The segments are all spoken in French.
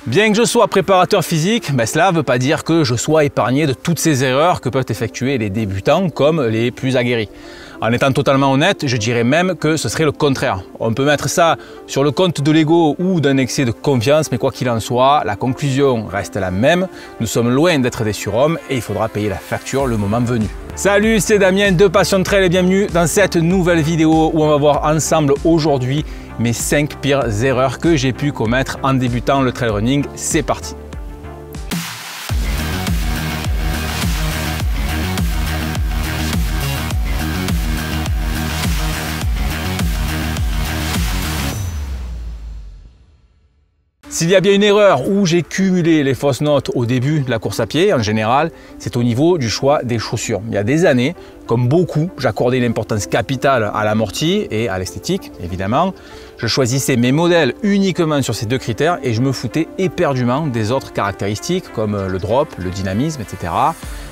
Bien que je sois préparateur physique, cela ne veut pas dire que je sois épargné de toutes ces erreurs que peuvent effectuer les débutants comme les plus aguerris. En étant totalement honnête, je dirais même que ce serait le contraire. On peut mettre ça sur le compte de l'ego ou d'un excès de confiance, mais quoi qu'il en soit, la conclusion reste la même. Nous sommes loin d'être des surhommes et il faudra payer la facture le moment venu. Salut, c'est Damien de Passion Trail et bienvenue dans cette nouvelle vidéo où on va voir ensemble aujourd'hui mes 5 pires erreurs que j'ai pu commettre en débutant le trail running. C'est parti! S'il y a bien une erreur où j'ai cumulé les fausses notes au début de la course à pied, en général, c'est au niveau du choix des chaussures. Il y a des années, comme beaucoup, j'accordais une importance capitale à l'amorti et à l'esthétique, évidemment. Je choisissais mes modèles uniquement sur ces deux critères et je me foutais éperdument des autres caractéristiques comme le drop, le dynamisme, etc.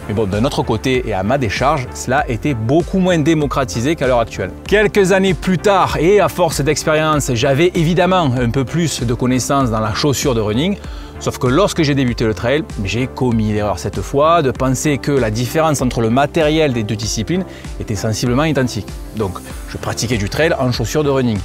Mais bon, d'un autre côté et à ma décharge, cela était beaucoup moins démocratisé qu'à l'heure actuelle. Quelques années plus tard et à force d'expérience, j'avais évidemment un peu plus de connaissances dans la chaussure de running. Sauf que lorsque j'ai débuté le trail, j'ai commis l'erreur cette fois de penser que la différence entre le matériel des deux disciplines était sensiblement identique. Donc je pratiquais du trail en chaussures de running.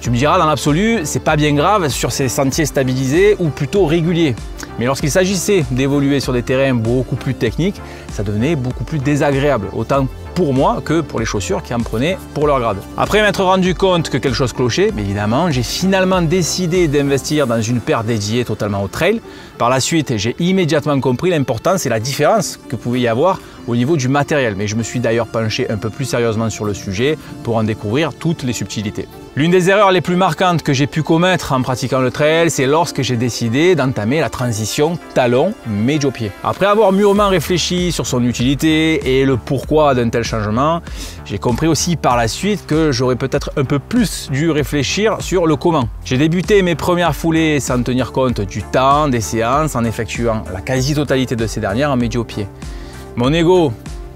Tu me diras, dans l'absolu, c'est pas bien grave sur ces sentiers stabilisés ou plutôt réguliers. Mais lorsqu'il s'agissait d'évoluer sur des terrains beaucoup plus techniques, ça devenait beaucoup plus désagréable, autant pour moi que pour les chaussures qui en prenaient pour leur grade. Après m'être rendu compte que quelque chose clochait, évidemment, j'ai finalement décidé d'investir dans une paire dédiée totalement au trail. Par la suite, j'ai immédiatement compris l'importance et la différence que pouvait y avoir au niveau du matériel. Mais je me suis d'ailleurs penché un peu plus sérieusement sur le sujet pour en découvrir toutes les subtilités. L'une des erreurs les plus marquantes que j'ai pu commettre en pratiquant le trail, c'est lorsque j'ai décidé d'entamer la transition talon-médio-pied. Après avoir mûrement réfléchi sur son utilité et le pourquoi d'un tel changement, j'ai compris aussi par la suite que j'aurais peut-être un peu plus dû réfléchir sur le comment. J'ai débuté mes premières foulées sans tenir compte du temps, des séances, en effectuant la quasi-totalité de ces dernières en médio-pied. Mon ego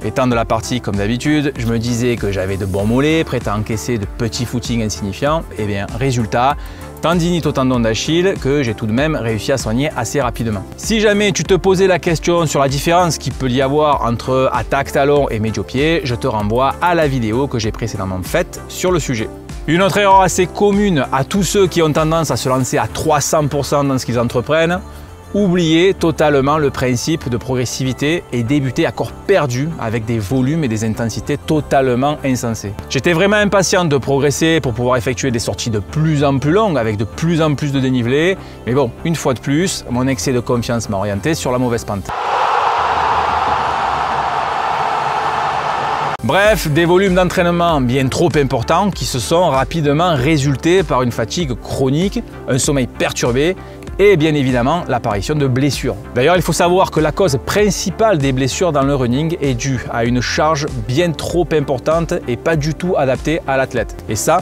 étant de la partie comme d'habitude, je me disais que j'avais de bons mollets, prêts à encaisser de petits footings insignifiants. Et bien, résultat, tendinite au tendon d'Achille que j'ai tout de même réussi à soigner assez rapidement. Si jamais tu te posais la question sur la différence qu'il peut y avoir entre attaque talon et médio-pied, je te renvoie à la vidéo que j'ai précédemment faite sur le sujet. Une autre erreur assez commune à tous ceux qui ont tendance à se lancer à 300% dans ce qu'ils entreprennent, oublier totalement le principe de progressivité et débuter à corps perdu avec des volumes et des intensités totalement insensés. J'étais vraiment impatient de progresser pour pouvoir effectuer des sorties de plus en plus longues avec de plus en plus de dénivelé. Mais bon, une fois de plus, mon excès de confiance m'a orienté sur la mauvaise pente. Bref, des volumes d'entraînement bien trop importants qui se sont rapidement résultés par une fatigue chronique, un sommeil perturbé et bien évidemment l'apparition de blessures. D'ailleurs, il faut savoir que la cause principale des blessures dans le running est due à une charge bien trop importante et pas du tout adaptée à l'athlète. Et ça,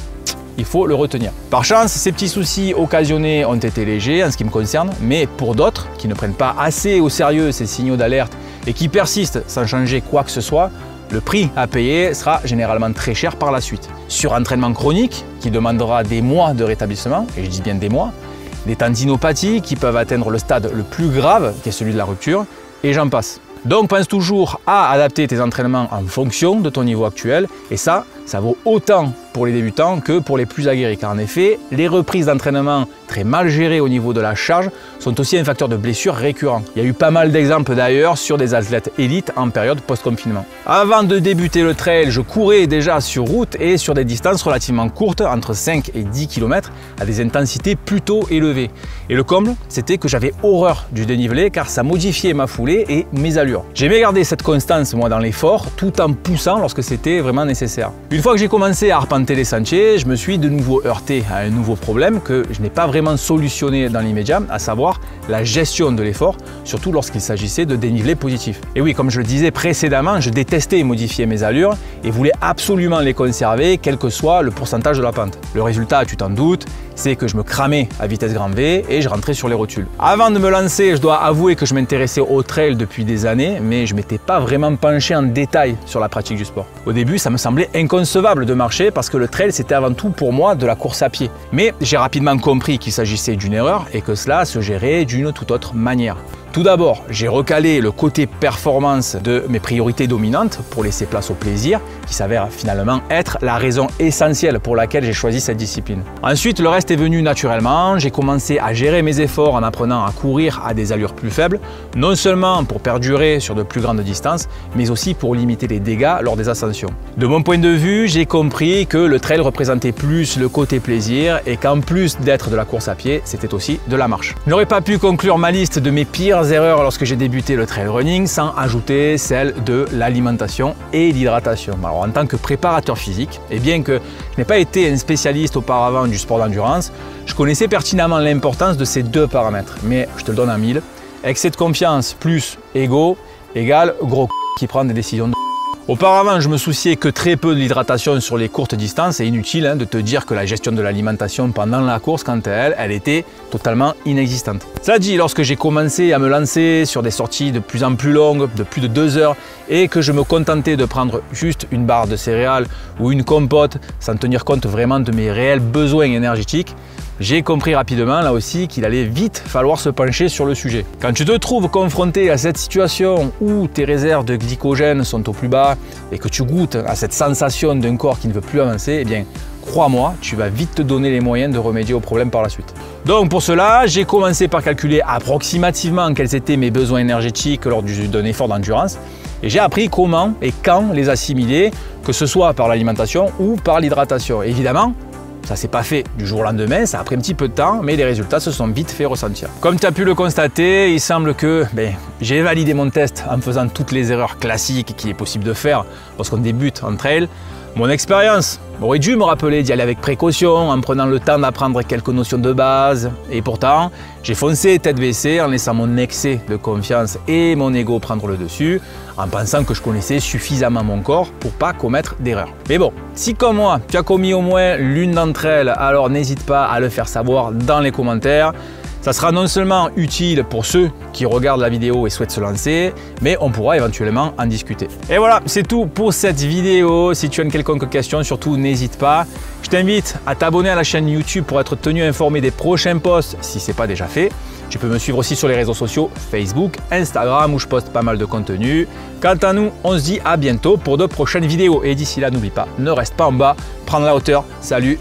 il faut le retenir. Par chance, ces petits soucis occasionnés ont été légers en ce qui me concerne, mais pour d'autres qui ne prennent pas assez au sérieux ces signaux d'alerte et qui persistent sans changer quoi que ce soit, le prix à payer sera généralement très cher par la suite. Surentraînement chronique qui demandera des mois de rétablissement, et je dis bien des mois, des tendinopathies qui peuvent atteindre le stade le plus grave qui est celui de la rupture, et j'en passe. Donc pense toujours à adapter tes entraînements en fonction de ton niveau actuel, et ça vaut autant pour les débutants que pour les plus aguerris, car en effet, les reprises d'entraînement très mal gérées au niveau de la charge sont aussi un facteur de blessure récurrent. Il y a eu pas mal d'exemples d'ailleurs sur des athlètes élites en période post-confinement. Avant de débuter le trail, je courais déjà sur route et sur des distances relativement courtes, entre 5 et 10 km, à des intensités plutôt élevées. Et le comble, c'était que j'avais horreur du dénivelé car ça modifiait ma foulée et mes allures. J'aimais garder cette constance moi dans l'effort tout en poussant lorsque c'était vraiment nécessaire. Une fois que j'ai commencé à arpenter les sentiers, je me suis de nouveau heurté à un nouveau problème que je n'ai pas vraiment solutionné dans l'immédiat, à savoir la gestion de l'effort, surtout lorsqu'il s'agissait de dénivelé positif. Et oui, comme je le disais précédemment, je détestais modifier mes allures et voulais absolument les conserver, quel que soit le pourcentage de la pente. Le résultat, tu t'en doutes, c'est que je me cramais à vitesse grand V et je rentrais sur les rotules. Avant de me lancer, je dois avouer que je m'intéressais au trail depuis des années, mais je ne m'étais pas vraiment penché en détail sur la pratique du sport. Au début, ça me semblait inconcevable de marcher parce que le trail c'était avant tout pour moi de la course à pied. Mais j'ai rapidement compris qu'il s'agissait d'une erreur et que cela se gérait d'une toute autre manière. Tout d'abord, j'ai recalé le côté performance de mes priorités dominantes pour laisser place au plaisir, qui s'avère finalement être la raison essentielle pour laquelle j'ai choisi cette discipline. Ensuite, le reste est venu naturellement. J'ai commencé à gérer mes efforts en apprenant à courir à des allures plus faibles, non seulement pour perdurer sur de plus grandes distances, mais aussi pour limiter les dégâts lors des ascensions. De mon point de vue, j'ai compris que le trail représentait plus le côté plaisir et qu'en plus d'être de la course à pied, c'était aussi de la marche. Je n'aurais pas pu conclure ma liste de mes pires erreurs lorsque j'ai débuté le trail running sans ajouter celle de l'alimentation et l'hydratation. Alors en tant que préparateur physique, et bien que je n'ai pas été un spécialiste auparavant du sport d'endurance, je connaissais pertinemment l'importance de ces deux paramètres. Mais je te le donne en mille, excès de confiance plus ego égale gros qui prend des décisions de... Auparavant, je me souciais que très peu de l'hydratation sur les courtes distances. C'est inutile de te dire que la gestion de l'alimentation pendant la course, quant à elle était totalement inexistante. Cela dit, lorsque j'ai commencé à me lancer sur des sorties de plus en plus longues, de plus de 2 heures, et que je me contentais de prendre juste une barre de céréales ou une compote sans tenir compte vraiment de mes réels besoins énergétiques, j'ai compris rapidement là aussi qu'il allait vite falloir se pencher sur le sujet. Quand tu te trouves confronté à cette situation où tes réserves de glycogène sont au plus bas et que tu goûtes à cette sensation d'un corps qui ne veut plus avancer, eh bien crois-moi, tu vas vite te donner les moyens de remédier au problème par la suite. Donc pour cela, j'ai commencé par calculer approximativement quels étaient mes besoins énergétiques lors d'un effort d'endurance et j'ai appris comment et quand les assimiler, que ce soit par l'alimentation ou par l'hydratation. Évidemment, ça s'est pas fait du jour au lendemain, ça a pris un petit peu de temps, mais les résultats se sont vite fait ressentir. Comme tu as pu le constater, il semble que j'ai validé mon test en faisant toutes les erreurs classiques qu'il est possible de faire lorsqu'on débute en trail. Mon expérience aurait dû me rappeler d'y aller avec précaution, en prenant le temps d'apprendre quelques notions de base. Et pourtant, j'ai foncé tête baissée en laissant mon excès de confiance et mon ego prendre le dessus, en pensant que je connaissais suffisamment mon corps pour pas commettre d'erreurs. Mais bon, si comme moi, tu as commis au moins l'une d'entre elles, alors n'hésite pas à le faire savoir dans les commentaires. Ça sera non seulement utile pour ceux qui regardent la vidéo et souhaitent se lancer, mais on pourra éventuellement en discuter. Et voilà, c'est tout pour cette vidéo. Si tu as une quelconque question, surtout n'hésite pas. Je t'invite à t'abonner à la chaîne YouTube pour être tenu informé des prochains posts si ce n'est pas déjà fait. Tu peux me suivre aussi sur les réseaux sociaux Facebook, Instagram où je poste pas mal de contenu. Quant à nous, on se dit à bientôt pour de prochaines vidéos. Et d'ici là, n'oublie pas, ne reste pas en bas, prends de la hauteur. Salut!